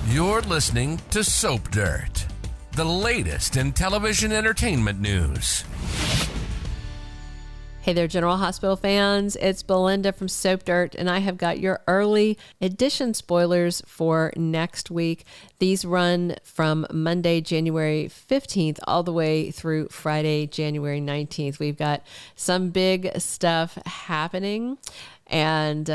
You're listening to Soap Dirt, the latest in television entertainment news. Hey there, General Hospital fans. It's Belinda from Soap Dirt, and I have got your early edition spoilers for next week. These run from Monday, January 15th, all the way through Friday, January 19th. We've got some big stuff happening. And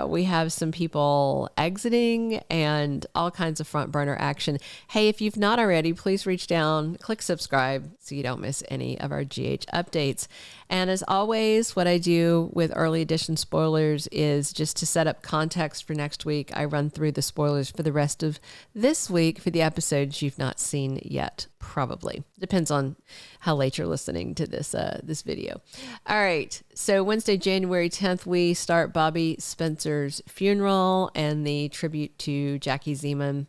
we have some people exiting and all kinds of front burner action. Hey, if you've not already, please reach down, click subscribe so you don't miss any of our GH updates. And as always, what I do with early edition spoilers is just to set up context for next week. I run through the spoilers for the rest of this week for the episodes you've not seen yet. Probably. Depends on how late you're listening to this video. All right. So Wednesday, January 10th, we start Bobbie Spencer's funeral and the tribute to Jackie Zeman.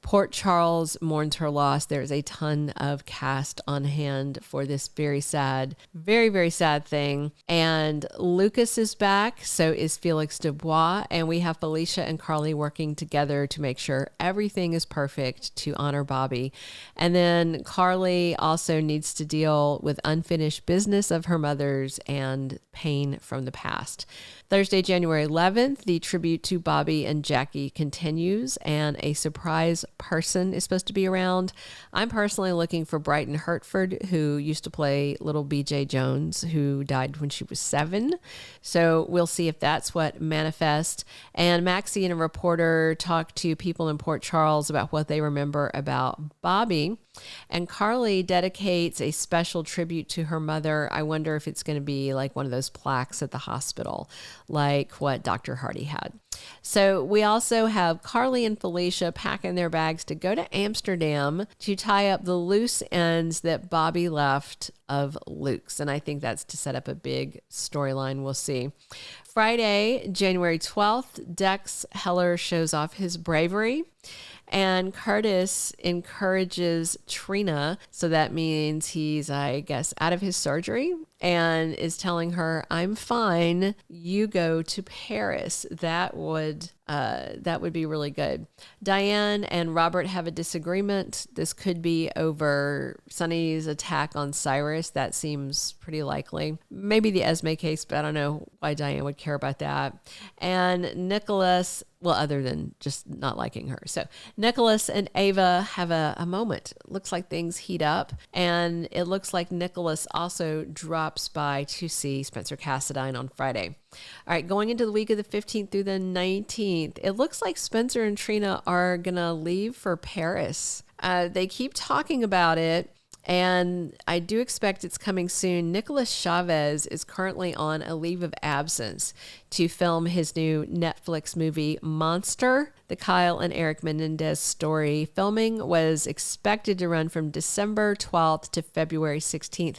Port Charles mourns her loss. There's a ton of cast on hand for this very sad, very, very sad thing. And Lucas is back. So is Felix Dubois. And we have Felicia and Carly working together to make sure everything is perfect to honor Bobbie. And then Carly also needs to deal with unfinished business of her mother's and pain from the past. Thursday, January 11th, the tribute to Bobbie and Jackie continues, and a surprise person is supposed to be around. I'm personally looking for Brighton Hertford, who used to play little BJ Jones, who died when she was 7. So we'll see if that's what manifests. And Maxie and a reporter talk to people in Port Charles about what they remember about Bobbie. And Carly dedicates a special tribute to her mother. I wonder if it's going to be like one of those plaques at the hospital, like what Dr. Hardy had. So we also have Carly and Felicia packing their bags to go to Amsterdam to tie up the loose ends that Bobbie left of Luke's. And I think that's to set up a big storyline. We'll see. Friday, January 12th, Dex Heller shows off his bravery. And Curtis encourages Trina, so that means he's, I guess, out of his surgery, and is telling her, I'm fine, you go to Paris. That would be really good. Diane and Robert have a disagreement. This could be over Sonny's attack on Cyrus. That seems pretty likely. Maybe the Esme case, but I don't know why Diane would care about that. And Nikolas, well, other than just not liking her. So Nikolas and Ava have a moment. It looks like things heat up, and it looks like Nikolas also drops by to see Spencer Cassadine on Friday. All right, going into the week of the 15th through the 19th, it looks like Spencer and Trina are going to leave for Paris. They keep talking about it, and I do expect it's coming soon. Nikolas Chavez is currently on a leave of absence to film his new Netflix movie, Monster, the Kyle and Eric Menendez story. Filming was expected to run from December 12th to February 16th.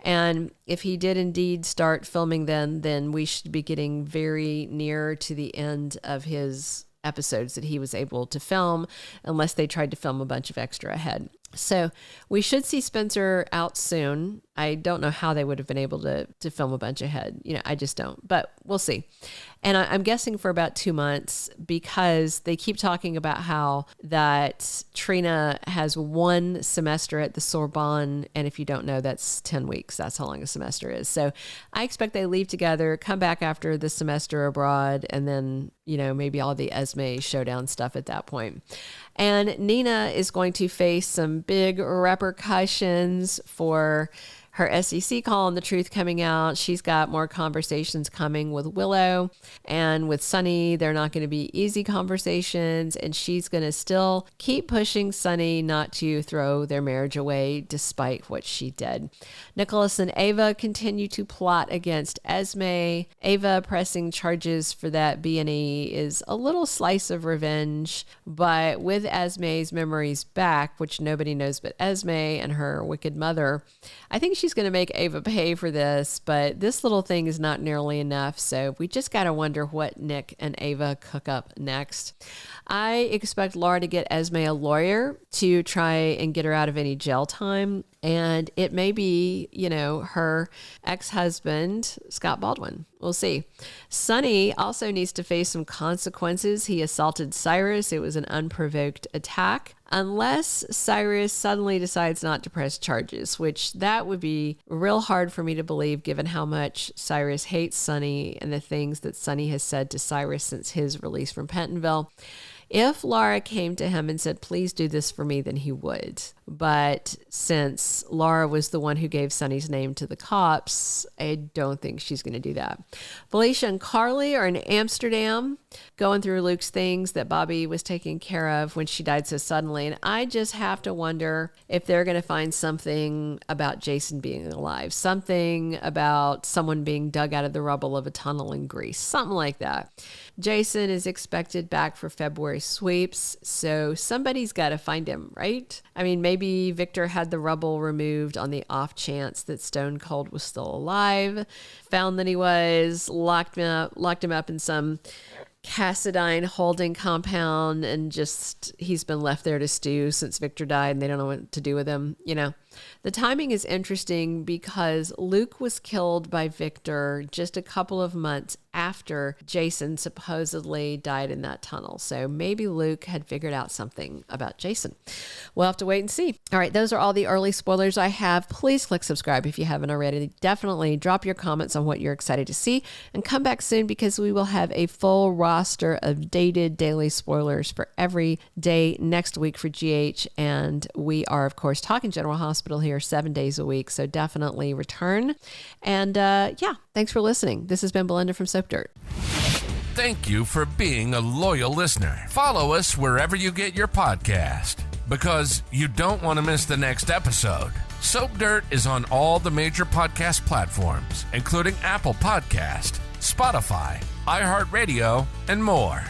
And if he did indeed start filming then we should be getting very near to the end of his episodes that he was able to film, unless they tried to film a bunch of extra ahead. So we should see Spencer out soon. I don't know how they would have been able to film a bunch ahead. I just don't, but we'll see. And I'm guessing for about 2 months, because they keep talking about how that Trina has 1 semester at the Sorbonne. And if you don't know, that's 10 weeks. That's how long a semester is. So I expect they leave together, come back after the semester abroad, and then, maybe all the Esme showdown stuff at that point. And Nina is going to face some big repercussions for her SEC call and the truth coming out. She's got more conversations coming with Willow and with Sonny. They're not going to be easy conversations, and she's going to still keep pushing Sonny not to throw their marriage away despite what she did. Nikolas and Ava continue to plot against Esme. Ava pressing charges for that B&E is a little slice of revenge, but with Esme's memories back, which nobody knows but Esme and her wicked mother, I think she's going to make Ava pay for this, but this little thing is not nearly enough. So we just got to wonder what Nick and Ava cook up next. I expect Laura to get Esme a lawyer to try and get her out of any jail time. And it may be, her ex-husband, Scott Baldwin. We'll see. Sonny also needs to face some consequences. He assaulted Cyrus. It was an unprovoked attack. Unless Cyrus suddenly decides not to press charges, which that would be real hard for me to believe given how much Cyrus hates Sonny and the things that Sonny has said to Cyrus since his release from Pentonville. If Laura came to him and said, please do this for me, then he would. But since Laura was the one who gave Sonny's name to the cops, I don't think she's going to do that. Felicia and Carly are in Amsterdam going through Luke's things that Bobbie was taking care of when she died so suddenly. And I just have to wonder if they're going to find something about Jason being alive, something about someone being dug out of the rubble of a tunnel in Greece, something like that. Jason is expected back for February sweeps, so somebody's got to find him, right? I mean, maybe Victor had the rubble removed on the off chance that Stone Cold was still alive, found that he was, locked him up in some Cassadine holding compound, and just he's been left there to stew since Victor died and they don't know what to do with him. You know, the timing is interesting because Luke was killed by Victor just a couple of months after Jason supposedly died in that tunnel. So maybe Luke had figured out something about Jason. We'll have to wait and see. All right, those are all the early spoilers I have. Please click subscribe if you haven't already. Definitely drop your comments on what you're excited to see, and come back soon because we will have a full roster of dated daily spoilers for every day next week for GH. And we are, of course, talking General Hospital here 7 days a week. So definitely return. And yeah, thanks for listening. This has been Belinda from Soap Dirt. Thank you for being a loyal listener. Follow us wherever you get your podcast, because you don't want to miss the next episode. Soap Dirt is on all the major podcast platforms, including Apple Podcast, Spotify, iHeartRadio, and more.